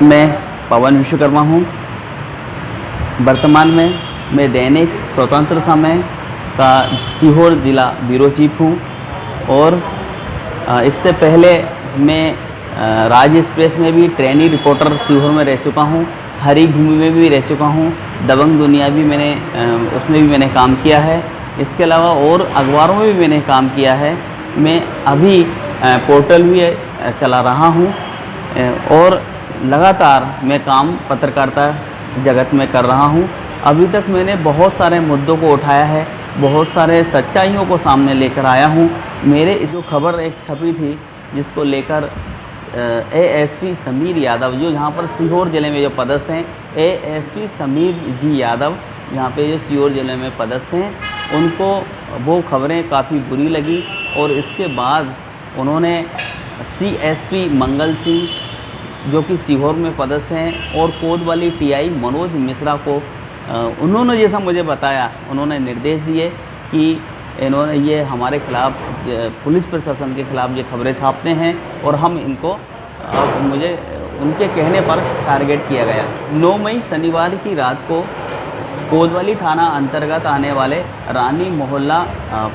मैं पवन विश्वकर्मा हूँ। वर्तमान में मैं दैनिक स्वतंत्र समय का सीहोर जिला ब्यूरो चीफ हूँ और इससे पहले मैं राज एक्सप्रेस में भी ट्रेनी रिपोर्टर सीहोर में रह चुका हूँ। हरी भूमि में भी रह चुका हूँ। दबंग दुनिया भी मैंने उसमें भी मैंने काम किया है। इसके अलावा और अखबारों में भी मैंने काम किया है। मैं अभी पोर्टल भी चला रहा हूँ और लगातार मैं काम पत्रकारिता जगत में कर रहा हूँ। अभी तक मैंने बहुत सारे मुद्दों को उठाया है, बहुत सारे सच्चाइयों को सामने लेकर आया हूँ। मेरे इस जो खबर एक छपी थी जिसको लेकर एएसपी समीर यादव, जो यहाँ पर सीहोर ज़िले में जो पदस्थ हैं, एएसपी समीर जी यादव यहाँ पे जो सीहोर ज़िले में पदस्थ हैं, उनको वो खबरें काफ़ी बुरी लगी और इसके बाद उन्होंने सीएसपी मंगल सिंह, जो कि सीहोर में पदस्थ हैं, और कोतवाली टीआई मनोज मिश्रा को उन्होंने जैसा मुझे बताया, उन्होंने निर्देश दिए कि इन्होंने ये हमारे खिलाफ़, पुलिस प्रशासन के खिलाफ़ ये खबरें छापते हैं और हम इनको मुझे उनके कहने पर टारगेट किया गया। 9 मई शनिवार की रात को कोतवाली थाना अंतर्गत आने वाले रानी मोहल्ला,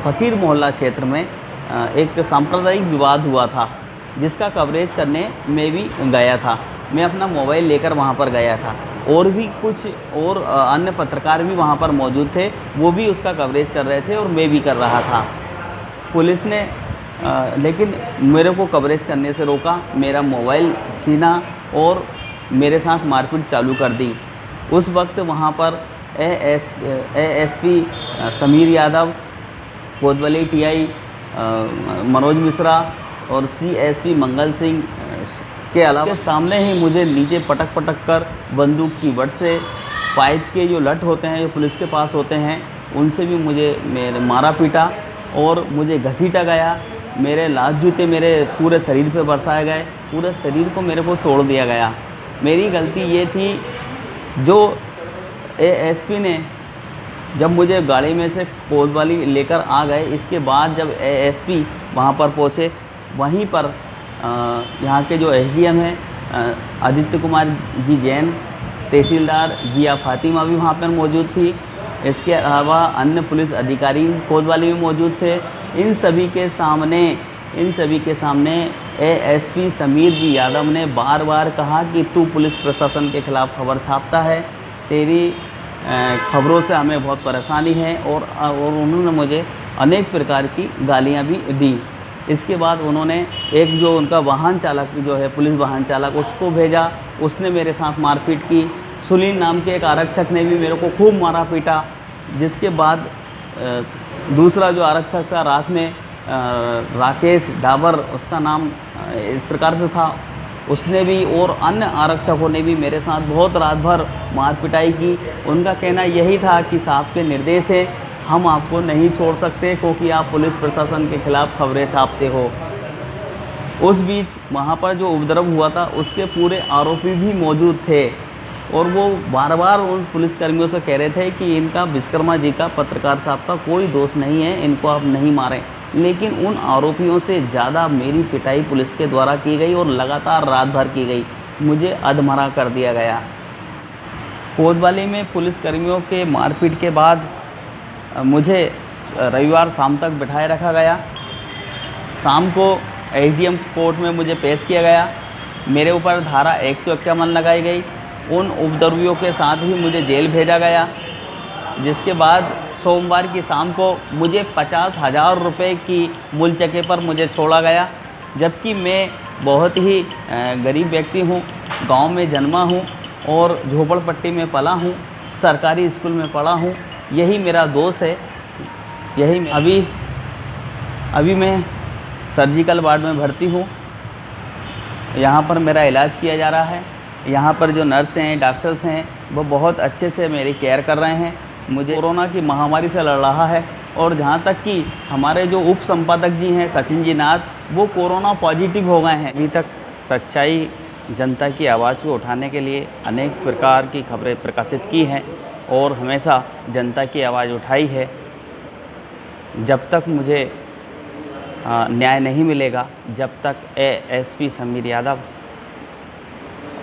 फ़कीर मोहल्ला क्षेत्र में एक सांप्रदायिक विवाद हुआ था, जिसका कवरेज करने मैं भी गया था। मैं अपना मोबाइल लेकर वहां पर गया था और भी कुछ और अन्य पत्रकार भी वहां पर मौजूद थे, वो भी उसका कवरेज कर रहे थे और मैं भी कर रहा था। पुलिस ने लेकिन मेरे को कवरेज करने से रोका, मेरा मोबाइल छीना और मेरे साथ मारपीट चालू कर दी। उस वक्त वहां पर एएसपी समीर यादव, कोतवाली टीआई मनोज मिश्रा और सीएसपी मंगल सिंह के अलावा सामने ही मुझे नीचे पटक कर बंदूक की वट से, पाइप के जो लठ होते हैं जो पुलिस के पास होते हैं, उनसे भी मेरे मारा पीटा और मुझे घसीटा गया। मेरे लात जूते मेरे पूरे शरीर पे बरसाए गए, पूरे शरीर को मेरे को तोड़ दिया गया। मेरी गलती ये थी, जो एएसपी ने जब मुझे गाड़ी में से कोतवाली लेकर आ गए, इसके बाद जब एएसपी वहाँ पर पहुँचे, वहीं पर यहाँ के जो एसडीएम हैं आदित्य कुमार जी जैन, तहसीलदार जिया फातिमा भी वहाँ पर मौजूद थी। इसके अलावा अन्य पुलिस अधिकारी कोतवाली में मौजूद थे। इन सभी के सामने एएसपी समीर जी यादव ने बार बार कहा कि तू पुलिस प्रशासन के खिलाफ़ खबर छापता है, तेरी खबरों से हमें बहुत परेशानी है, और उन्होंने मुझे अनेक प्रकार की गालियां भी दी। इसके बाद उन्होंने एक जो उनका वाहन चालक जो है, पुलिस वाहन चालक, उसको भेजा, उसने मेरे साथ मारपीट की। सुनील नाम के एक आरक्षक ने भी मेरे को खूब मारा पीटा। जिसके बाद दूसरा जो आरक्षक था रात में, राकेश डाबर उसका नाम इस प्रकार से था, उसने भी और अन्य आरक्षकों ने भी मेरे साथ बहुत रात भर मार पिटाई की। उनका कहना यही था कि साहब के निर्देश है, हम आपको नहीं छोड़ सकते क्योंकि आप पुलिस प्रशासन के खिलाफ़ खबरें छापते हो। उस बीच वहाँ पर जो उपद्रव हुआ था उसके पूरे आरोपी भी मौजूद थे और वो बार बार उन पुलिसकर्मियों से कह रहे थे कि इनका विश्वकर्मा जी का, पत्रकार साहब का कोई दोष नहीं है, इनको आप नहीं मारें। लेकिन उन आरोपियों से ज़्यादा मेरी पिटाई पुलिस के द्वारा की गई और लगातार रात भर की गई। मुझे अधमरा कर दिया गया। कोतवाली में पुलिसकर्मियों के मारपीट के बाद मुझे रविवार शाम तक बिठाए रखा गया। शाम को एसडीएम कोर्ट में मुझे पेश किया गया। मेरे ऊपर धारा 151 लगाई गई। उन उपद्रवियों के साथ ही मुझे जेल भेजा गया, जिसके बाद सोमवार की शाम को मुझे 50,000 रुपये की मूलचके पर मुझे छोड़ा गया। जबकि मैं बहुत ही गरीब व्यक्ति हूँ, गांव में जन्मा हूँ और झोपड़पट्टी में पला हूँ, सरकारी स्कूल में पढ़ा हूँ। यही मेरा दोष है। यही अभी मैं सर्जिकल वार्ड में भर्ती हूँ। यहाँ पर मेरा इलाज किया जा रहा है। यहाँ पर जो नर्स हैं, डॉक्टर्स हैं, वो बहुत अच्छे से मेरी केयर कर रहे हैं। मुझे कोरोना की महामारी से लड़ रहा है और जहाँ तक कि हमारे जो उप संपादक जी हैं सचिन जी नाथ, वो कोरोना पॉजिटिव हो गए हैं। अभी तक सच्चाई, जनता की आवाज़ को उठाने के लिए अनेक प्रकार की खबरें प्रकाशित की हैं और हमेशा जनता की आवाज़ उठाई है। जब तक मुझे न्याय नहीं मिलेगा, जब तक एएसपी समीर यादव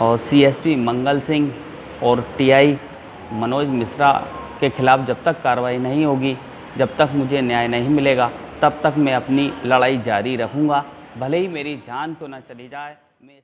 और सीएसपी मंगल सिंह और टीआई मनोज मिश्रा के खिलाफ़ जब तक कार्रवाई नहीं होगी, जब तक मुझे न्याय नहीं मिलेगा, तब तक मैं अपनी लड़ाई जारी रखूँगा, भले ही मेरी जान क्यों ना चली जाए। मैं